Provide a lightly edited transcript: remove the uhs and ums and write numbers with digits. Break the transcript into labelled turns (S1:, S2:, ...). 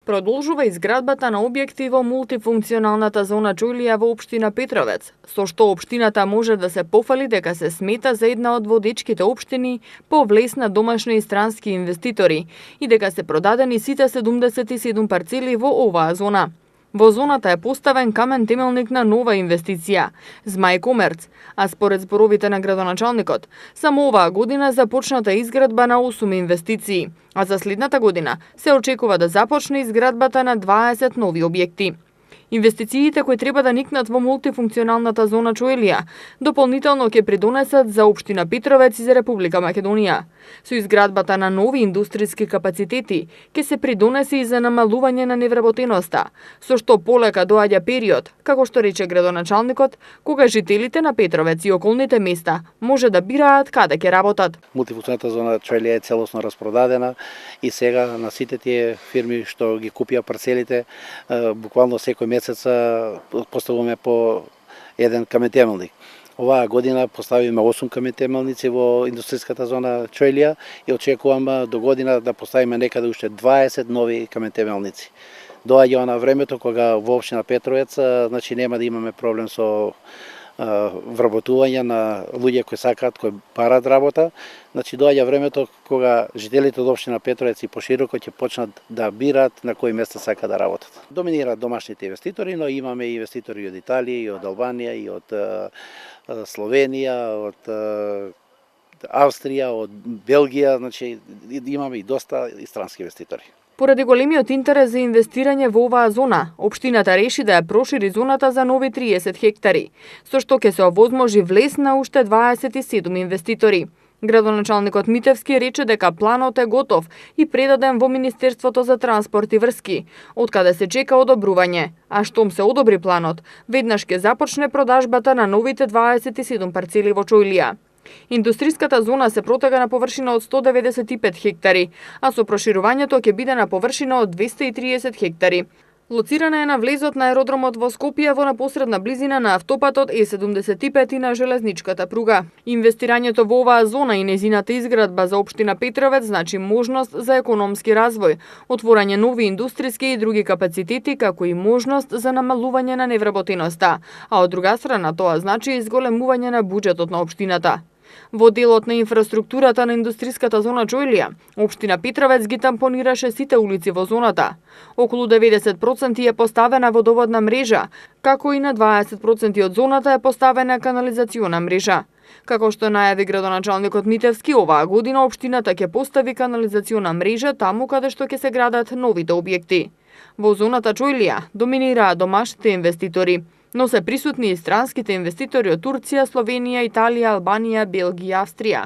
S1: Продолжува изградбата на објекти во мултифункционалната зона Чојлија во општина Петровец, со што општината може да се пофали дека се смета за една од водечките општини по влез на домашни и странски инвеститори и дека се продадени сите 77 парцели во оваа зона. Во зоната е поставен камен темелник на нова инвестиција, Змај Комерц, а според зборовите на градоначалникот, само оваа година започната изградба на 8 инвестиции, а за следната година се очекува да започне изградбата на 20 нови објекти. Инвестициите кои треба да никнат во мултифункционалната зона Чојлија дополнително ќе придонесат за општина Петровец и за Република Македонија. Со изградбата на нови индустријски капацитети ќе се придонесе и за намалување на невработеноста, со што полека доаѓа период, како што рече градоначалникот, кога жителите на Петровец и околните места може да бираат каде ќе работат.
S2: Мултифункционалната зона Чојлија е целосно распродадена и сега на сите тие фирми што ги купија парцелите, буквално секој месец поставуваме по еден каментемелник. Оваа година поставиме 8 каментемелници во индустријската зона Чојлија и очекувам до година да поставиме некаде уште 20 нови каментемелници. Доаѓа на времето кога во општина Петровец значи нема да имаме проблем со вработување на луѓе кои сакаат, кои барат работа. Значи доаѓа времето кога жителите од општина Петровец и пошироко ќе почнат да бират на кои места сакаат да работат. Доминираат домашните инвеститори, но имаме и инвеститори од Италија, и од Албанија, и од Словенија, од Австрија, од Белгија, значи имаме и доста и странски инвеститори.
S1: Поради големиот интерес за инвестирање во оваа зона, општината реши да ја прошири зоната за нови 30 хектари, со што ќе се овозможи влез на уште 27 инвеститори. Градоначалникот Митевски рече дека планот е готов и предаден во Министерството за транспорт и врски, откаде се чека одобрување, а штом се одобри планот, веднаш ќе започне продажбата на новите 27 парцели во Чојлија. Индустријската зона се протега на површина од 195 хектари, а со проширувањето ќе биде на површина од 230 хектари. Лоцирана е на влезот на аеродромот во Скопје во непосредна близина на автопатот Е75 и на железничката пруга. Инвестирањето во оваа зона и незината изградба за општина Петровец значи можност за економски развој, отворање нови индустријски и други капацитети, како и можност за намалување на невработеноста, а од друга страна тоа значи и зголемување на буџетот на општината. Во делот на инфраструктурата на индустријската зона Чојлија, општина Петровец ги тампонираше сите улици во зоната. Околу 90% е поставена водоводна мрежа, како и на 20% од зоната е поставена канализациона мрежа. Како што најави градоначалникот Митевски, оваа година општината ќе постави канализациона мрежа таму каде што ќе се градат новите објекти. Во зоната Чојлија доминираат домашните инвеститори, но се присутни и странските инвеститори од Турција, Словенија, Италија, Албанија, Белгија и Австрија.